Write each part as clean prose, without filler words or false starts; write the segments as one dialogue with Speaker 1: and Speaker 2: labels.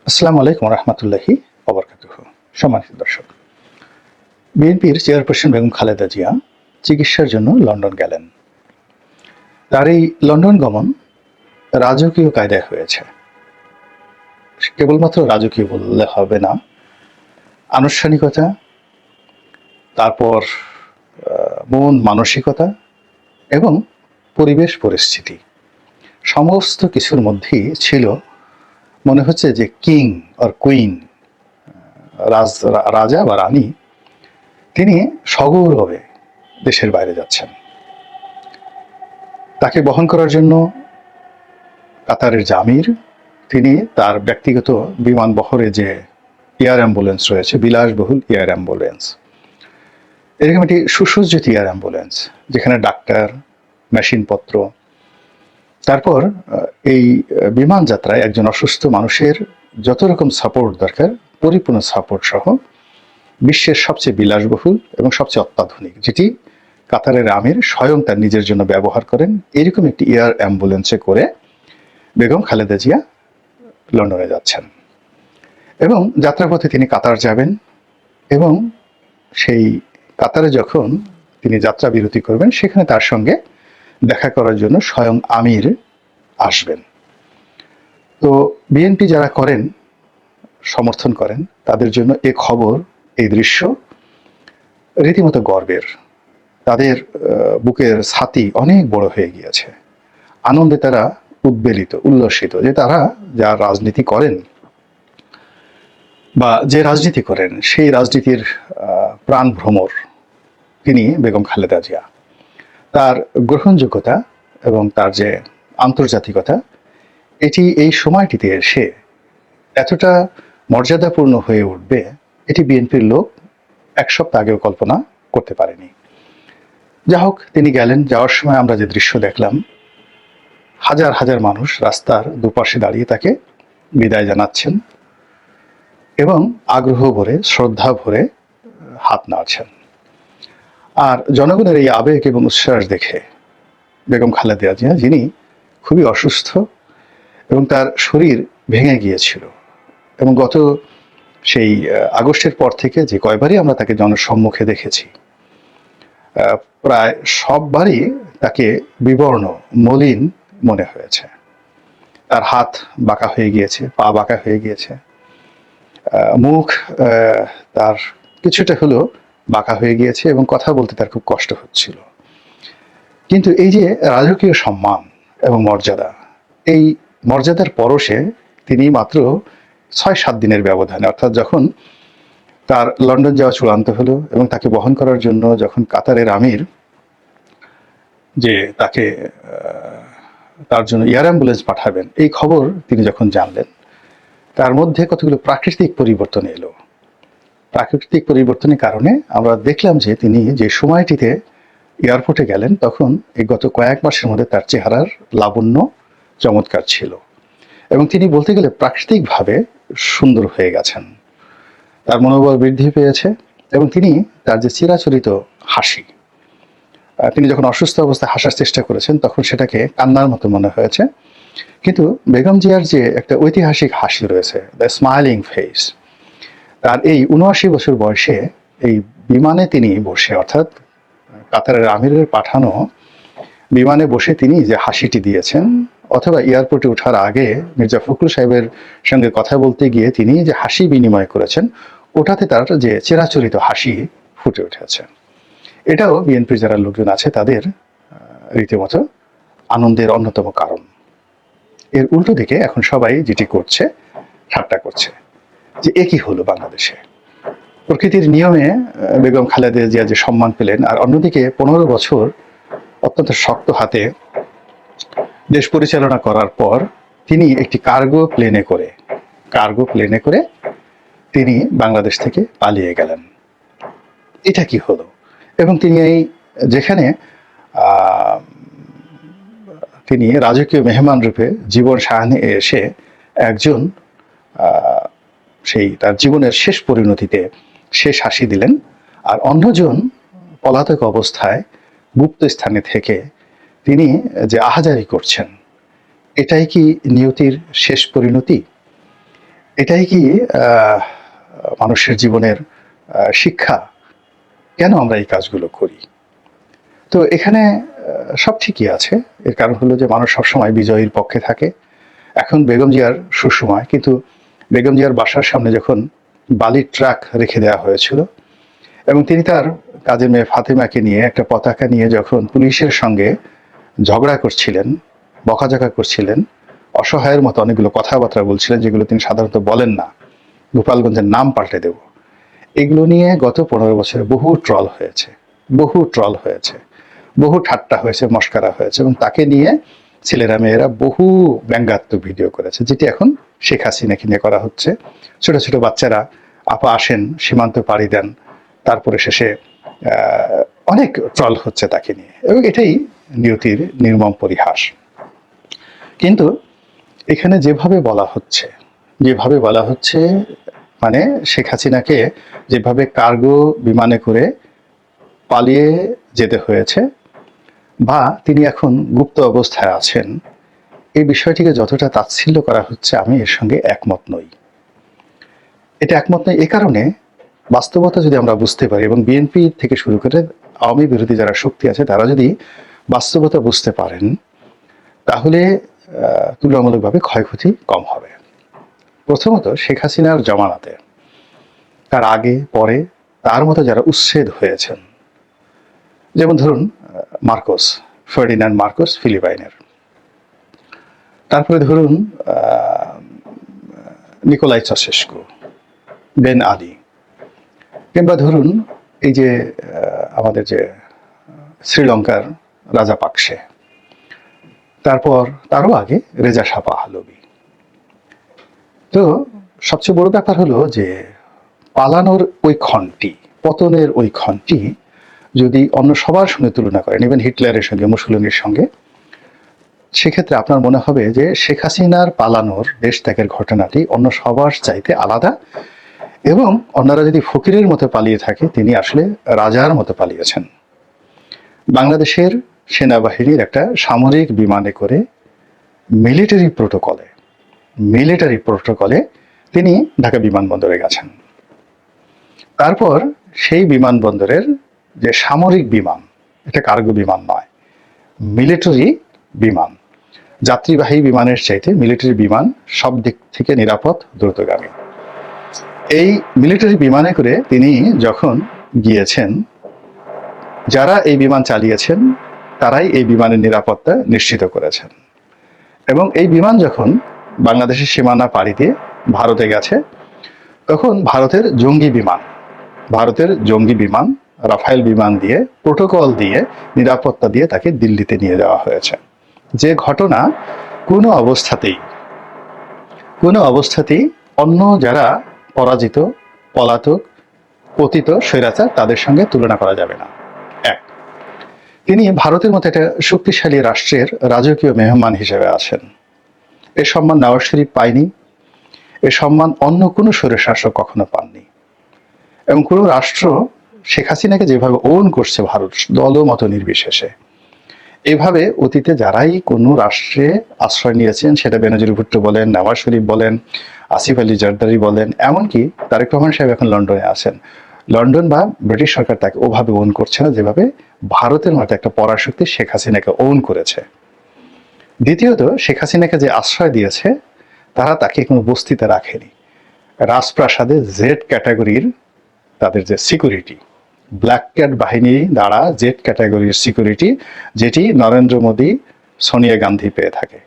Speaker 1: আসসালামু আলাইকুম রহমতুল্লাহি ওবরকাতুহু। সম্মানিত দর্শক, বিএনপির চেয়ারপারসন বেগম খালেদা জিয়া চিকিৎসার জন্য লন্ডন গেলেন। তার এই লন্ডন গমন রাজকীয় কায়দায় হয়েছে। কেবলমাত্র রাজকীয় বললে হবে না, আনুষ্ঠানিকতা, তারপর মন মানসিকতা এবং পরিবেশ পরিস্থিতি সমস্ত কিছুর মধ্যেই ছিল মনে হচ্ছে যে কিং অর কুইন, রাজা বা রানী, তিনি সগৌরবে দেশের বাইরে যাচ্ছেন। তাকে বহন করার জন্য কাতারের জামির, তিনি তার ব্যক্তিগত বিমান বহরে যে এয়ার অ্যাম্বুলেন্স রয়েছে, বিলাসবহুল এয়ার অ্যাম্বুলেন্স, এরকম একটি সুসজ্জিত এয়ার অ্যাম্বুলেন্স যেখানে ডাক্তার, মেশিনপত্র, তারপর এই বিমান যাত্রায় একজন অসুস্থ মানুষের যত রকম সাপোর্ট দরকার পরিপূর্ণ সাপোর্ট সহ বিশ্বের সবচেয়ে বিলাসবহুল এবং সবচেয়ে অত্যাধুনিক, যেটি কাতারের আমির স্বয়ং তার নিজের জন্য ব্যবহার করেন, এরকম একটি এয়ার অ্যাম্বুলেন্সে করে বেগম খালেদা জিয়া লন্ডনে যাচ্ছেন। এবং যাত্রাপথে তিনি কাতার যাবেন এবং সেই কাতারে যখন তিনি যাত্রা বিরতি করবেন সেখানে তার সঙ্গে দেখা করার জন্য স্বয়ং আমির আসবেন। তো বিএনপি যারা করেন, সমর্থন করেন, তাদের জন্য এই খবর, এই দৃশ্য রীতিমতো গর্বের। তাদের বুকের ছাতি অনেক বড় হয়ে গিয়েছে, আনন্দে তারা উদ্বেলিত, উল্লসিত যে তারা যা রাজনীতি করেন বা যে রাজনীতি করেন সেই রাজনীতির প্রাণ ভ্রমর তিনি বেগম খালেদা জিয়া। তার গ্রহণযোগ্যতা এবং তার যে আন্তর্জাতিকতা, এটি এই সময়টিতে এসে এতটা মর্যাদাপূর্ণ হয়ে উঠবে, এটি বিএনপির লোক এক সপ্তাহ আগেও কল্পনা করতে পারেনি। যা হোক, তিনি গেলেন। যাওয়ার সময় আমরা যে দৃশ্য দেখলাম, হাজার হাজার মানুষ রাস্তার দুপাশে দাঁড়িয়ে তাকে বিদায় জানাচ্ছেন এবং আগ্রহ ভরে, শ্রদ্ধা ভরে হাত নাড়ছেন। আর জনগণের এই আবেগ এবং উচ্ছ্বাস দেখে বেগম খালেদা জিয়া, যিনি খুবই অসুস্থ এবং তার শরীর ভেঙে গিয়েছিল এবং গত সেই আগস্টের পর থেকে যে কয়বারই আমরা তাকে জনসম্মুখে দেখেছি, প্রায় সববারই তাকে বিবর্ণ, মলিন মনে হয়েছে। তার হাত বাঁকা হয়ে গিয়েছে, পা বাঁকা হয়ে গিয়েছে, মুখ তার কিছুটা হলেও বাঁকা হয়ে গিয়েছে এবং কথা বলতে তার খুব কষ্ট হচ্ছিল। কিন্তু এই যে রাজকীয় সম্মান এবং মর্যাদা, এই মর্যাদার পরশে তিনি মাত্র ৬-৭ দিনের ব্যবধানে, অর্থাৎ যখন তার লন্ডন যাওয়া চূড়ান্ত হলো এবং তাকে বহন করার জন্য যখন কাতারের আমির যে তাকে তার জন্য এয়ার অ্যাম্বুলেন্স পাঠাবেন, এই খবর তিনি যখন জানলেন, তার মধ্যে কতগুলো প্রাকৃতিক পরিবর্তন এলো। প্রাকৃতিক পরিবর্তনের কারণে আমরা দেখলাম যে তিনি যে সময়টিতে এয়ারপোর্টে গেলেন, তখন এই গত কয়েক মাসের মধ্যে তার চেহারার লাবণ্য চমৎকার ছিল এবং তিনি বলতে গেলে প্রাকৃতিকভাবে সুন্দর হয়ে গেছেন। তার মনোবল বৃদ্ধি পেয়েছে এবং তিনি তার যে চিরাচরিত হাসি, তিনি যখন অসুস্থ অবস্থায় হাসার চেষ্টা করেছেন তখন সেটাকে কান্নার মতো মনে হয়েছে। কিন্তু বেগম জিয়ার যে একটা ঐতিহাসিক হাসি রয়েছে, দ্য স্মাইলিং ফেস, তার এই ৭৯ বছর বয়সে এই বিমানে তিনি বসে, অর্থাৎ কাতারের আমিরের পাঠানো বিমানে বসে তিনি যে হাসিটি দিয়েছেন, অথবা এয়ারপোর্টে ওঠার আগে মির্জা ফখরুল সাহেবের সঙ্গে কথা বলতে গিয়ে তিনি যে হাসি বিনিময় করেছেন, ওটাতে তার যে চিরাচরিত হাসি ফুটে উঠেছে। এটাও বিএনপির যারা লোকজন আছে তাদের রীতিমতো আনন্দের অন্যতম কারণ। এর উল্টো দিকে এখন সবাই যেটি করছে, ঠাট্টা করছে যে এ কি হলো বাংলাদেশে। প্রকৃতির নিয়মে বেগম খালেদা জিয়া যে সম্মান পেলেন, আর অন্যদিকে ১৫ বছর অত্যন্ত শক্ত হাতে দেশ পরিচালনা করার পর তিনি একটি কার্গো প্লেনে করে তিনি বাংলাদেশ থেকে পালিয়ে গেলেন। এটা কি হলো? এবং তিনি এই যেখানে তিনি রাজকীয় মেহমান রূপে জীবন সাহায্যে এসে একজন সেই তার জীবনের শেষ পরিণতিতে শেষ হাসি দিলেন, আর অন্যজন পলাতক অবস্থায় গুপ্ত স্থানে থেকে তিনি যে আহাজারি করছেন, এটাই কি নিয়তির শেষ পরিণতি? এটাই কি মানুষের জীবনের শিক্ষা? কেন আমরা এই কাজগুলো করি? তো এখানে সব ঠিকই আছে। এর কারণ হলো যে মানুষ সবসময় বিজয়ীর পক্ষে থাকে। এখন বেগম জিয়ার সুসময়, কিন্তু বেগম জিয়ার বাসার সামনে যখন বালির ট্রাক রেখে দেওয়া হয়েছিল এবং তিনি তার কাজের মেয়ে ফাতেমাকে নিয়ে একটা পতাকা নিয়ে যখন পুলিশের সঙ্গে ঝগড়া করছিলেন, বকাঝকা করছিলেন, অসহায়ের মতো অনেকগুলো কথাবার্তা বলছিলেন যেগুলো তিনি সাধারণত বলেন না, গোপালগঞ্জের নাম পাল্টে দেব, এগুলো নিয়ে গত 15 বছরে বহু ট্রল হয়েছে, বহু ট্রল হয়েছে, বহু ঠাট্টা হয়েছে, মস্কারা হয়েছে এবং তাকে নিয়ে ছেলেরা মেয়েরা বহু ব্যঙ্গাত্মক ভিডিও করেছে, যেটি এখন শেখ হাসিনাকে নিয়ে করা হচ্ছে। ছোট ছোট বাচ্চারা আপা আসেন, সীমান্ত পাড়ি দেন, তারপরে শেষে অনেক ট্রল হচ্ছে তাকে নিয়ে এবং এটাই নিয়তির নির্মম পরিহাস। কিন্তু এখানে যেভাবে বলা হচ্ছে মানে শেখ হাসিনাকে যেভাবে কার্গো বিমানে করে পালিয়ে যেতে হয়েছে বা তিনি এখন গুপ্ত অবস্থায় আছেন, এই বিষয়টিকে যতটা তাচ্ছিল্য করা হচ্ছে, আমি এর সঙ্গে একমত নই। এটা একমত নই এ কারণে, বাস্তবতা যদি আমরা বুঝতে পারি এবং বিএনপি থেকে শুরু করে আওয়ামী বিরোধী যারা শক্তি আছে তারা যদি বাস্তবতা বুঝতে পারেন, তাহলে তুলনামূলকভাবে ক্ষয়ক্ষতি কম হবে। প্রথমত, শেখ হাসিনার জমানাতে, তার আগে পরে তার মতো যারা উচ্ছেদ হয়েছেন, যেমন ধরুন মার্কোস, ফার্ডিনান্ড মার্কোস ফিলিপাইনের, তারপরে ধরুন নিকোলাই চাউশেস্কু, বেন আলী, কিংবা ধরুন এই যে আমাদের যে শ্রীলঙ্কার রাজাপাকসে, তারপর তারও আগে রেজা শাহ পাহলভি। তো সবচেয়ে বড় ব্যাপার হলো যে পালানোর ওই ক্ষণটি, পতনের ওই ক্ষণটি যদি অন্য সবার সঙ্গে তুলনা করেন, ইভেন হিটলারের সঙ্গে, মুসলিনের সঙ্গে, সেক্ষেত্রে আপনার মনে হবে যে শেখ হাসিনার পালানোর, দেশ ত্যাগের ঘটনাটি অন্য সবার চাইতে আলাদা এবং অন্যরা যদি ফকিরের মতো পালিয়ে থাকে, তিনি আসলে রাজার মতো পালিয়েছেন। বাংলাদেশের সেনাবাহিনীর একটা সামরিক বিমানে করে মিলিটারি প্রোটোকলে তিনি ঢাকা বিমানবন্দরে গেছেন। তারপর সেই বিমানবন্দরের যে সামরিক বিমান, এটা কার্গো বিমান নয়, মিলিটারি বিমান, যাত্রীবাহী বিমানের চাইতে মিলিটারি বিমান সব দিক থেকে নিরাপদ, দ্রুতগামী। এই মিলিটারি বিমানে করে তিনি যখন গিয়েছেন, যারা এই বিমান চালিয়েছেন তারাই এই বিমানের নিরাপত্তা নিশ্চিত করেছেন। এবং এই বিমান যখন বাংলাদেশের সীমানা পাড়ি দিয়ে ভারতে গেছে, তখন ভারতের জঙ্গি বিমান রাফায়েল বিমান দিয়ে, প্রোটোকল দিয়ে, নিরাপত্তা দিয়ে তাকে দিল্লিতে নিয়ে যাওয়া হয়েছে। যে ঘটনা কোনো অবস্থাতেই অন্য যারা পরাজিত, পলাতক, পতিত স্বৈরাচার, তাদের সঙ্গে তুলনা করা যাবে না। এক, তিনি ভারতের মতো একটা শক্তিশালী রাষ্ট্রের রাজকীয় মেহমান হিসেবে আছেন। এ সম্মান নওয়াজ শরীফ পায়নি, এ সম্মান অন্য কোনো স্বৈরশাসক কখনো পাননি। এবং কোনো রাষ্ট্র শেখ হাসিনাকে যেভাবে ওন করছে ভারত, দলমত নির্বিশেষে, এভাবে অতীতে যারাই কোনো রাষ্ট্রে আশ্রয় নিয়েছেন, সেটা বেনজির ভুট্টো বলেন, নওয়াজ শরীফ বলেন, আসিফ আলী জারদারি বলেন, এমনকি তারেক রহমান সাহেব এখন লন্ডনে আছেন, লন্ডন বা ব্রিটিশ সরকার তাকে ওভাবে ওন করছে না যেভাবে ভারতের মতো একটা পরাশক্তি শেখ হাসিনাকে ওন করেছে। দ্বিতীয়ত, শেখ হাসিনাকে যে আশ্রয় দিয়েছে, তারা তাকে কোনো বস্তিতে রাখেনি। রাজপ্রাসাদে জেড ক্যাটাগরির তাদের যে সিকিউরিটি, ব্ল্যাক ক্যাট বাহিনী দ্বারা জেড ক্যাটাগরির সিকিউরিটি, যেটি নরেন্দ্র মোদী, সোনিয়া গান্ধী পেয়ে থাকে,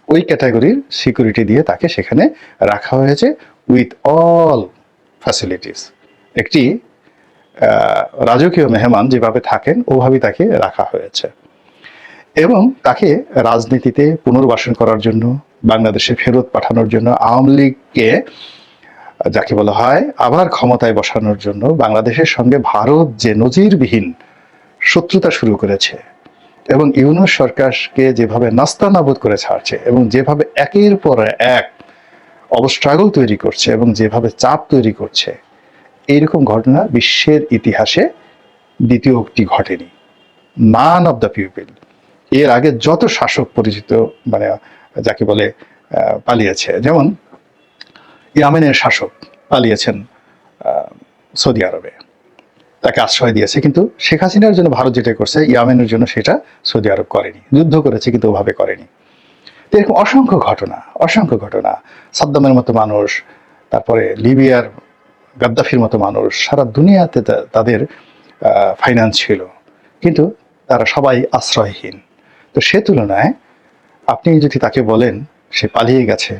Speaker 1: ওই ক্যাটাগরির সিকিউরিটি দিয়ে তাকে সেখানে রাখা হয়েছে, উইথ অল ফ্যাসিলিটিস। একটি রাজকীয় মেহমান যেভাবে থাকেন, ওভাবেই তাকে রাখা হয়েছে। এবং তাকে রাজনীতিতে পুনর্বাসন করার জন্য, বাংলাদেশে ফেরত পাঠানোর জন্য, আওয়ামী লীগকে, যাকে বলা হয় আবার ক্ষমতায় বসানোর জন্য, বাংলাদেশের সঙ্গে ভারত যে নজিরবিহীন শত্রুতা শুরু করেছে এবং ইউনূস সরকারকে যেভাবে নাস্তানাবুদ করে ছাড়ছে এবং যেভাবে একের পর এক অবস্ট্রাগল তৈরি করছে এবং যেভাবে চাপ তৈরি করছে, এইরকম ঘটনা বিশ্বের ইতিহাসে দ্বিতীয়টি ঘটেনি। মান অফ দ্য পিপল। এর আগে যত শাসক পরিচিত, মানে যাকে বলে পালিয়েছে, যেমন ইয়ামেনের শাসক পালিয়েছেন সৌদি আরবে, তাকে আশ্রয় দিয়েছে। কিন্তু শেখ হাসিনার জন্য ভারত যেটা করছে, ইয়ামেনের জন্য সেটা সৌদি আরব করেনি। যুদ্ধ করেছে কিন্তু ওভাবে করেনি। এরকম অসংখ্য ঘটনা, সাদ্দামের মতো মানুষ, তারপরে লিবিয়ার গাদ্দাফির মতো মানুষ, সারা দুনিয়াতে তাদের ফাইন্যান্স ছিল, কিন্তু তারা সবাই আশ্রয়হীন। তো সে তুলনায় আপনি যদি তাকে বলেন সে পালিয়ে গেছে,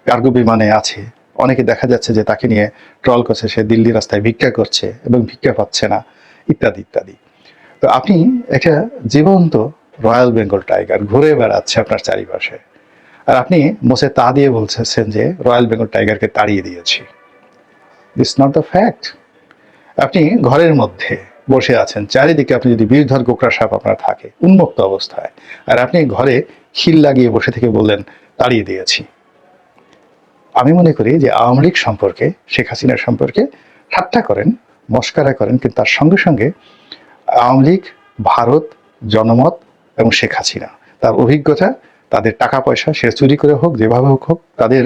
Speaker 1: কার্গো বিমানে আছে, অনেকে দেখা যাচ্ছে যে তাকে নিয়ে ট্রল করছে, সে দিল্লি রাস্তায় ভিক্ষা করছে এবং ভিক্ষা পাচ্ছে না, ইত্যাদি ইত্যাদি। তো আপনি একটা জীবন্ত রয়্যাল বেঙ্গল টাইগার ঘুরে বেড়াচ্ছে আপনার চারিপাশে, আর আপনি মোসে তা দিয়ে বলছেন যে রয়্যাল বেঙ্গল টাইগারকে তাড়িয়ে দিয়েছি। This not the fact. আপনি ঘরের মধ্যে বসে আছেন, চারিদিকে আপনি যদি বিষধর গোকরা সাপ আপনার থাকে উন্মুক্ত অবস্থায়, আর আপনি ঘরে খিল লাগিয়ে বসে থেকে বললেন তাড়িয়ে দিয়েছি। আমি মনে করি যে আওয়ামী লীগ সম্পর্কে, শেখ হাসিনার সম্পর্কে ঠাট্টা করেন, মস্কারা করেন, কিন্তু তার সঙ্গে সঙ্গে আওয়ামী লীগ, ভারত, জনমত এবং শেখ হাসিনা, তার অভিজ্ঞতা, তাদের টাকা পয়সা সে চুরি করে হোক, যেভাবে হোক, তাদের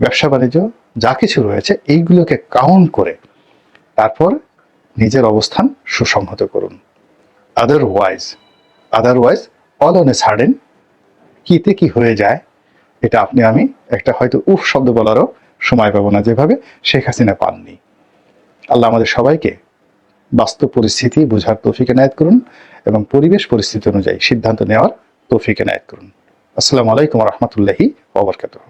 Speaker 1: ব্যবসা বাণিজ্য যা কিছু রয়েছে, এইগুলোকে কাউন্ট করে তারপর নিজের অবস্থান সুসংহত করুন। Otherwise all on a sudden কিতে কি হয়ে যায়, এটা আপনি আমি একটা হয়তো উফ শব্দ বলারও সময় পাবো না, যেভাবে শেখ হাসিনা পাননি। আল্লাহ আমাদের সবাইকে বাস্তব পরিস্থিতি বোঝার তৌফিক এনায়েত করুন এবং পরিবেশ পরিস্থিতি অনুযায়ী সিদ্ধান্ত নেওয়ার তৌফিক এনায়েত করুন। আসসালামু আলাইকুম ওয়া রাহমাতুল্লাহি ওয়া বারাকাতুহু।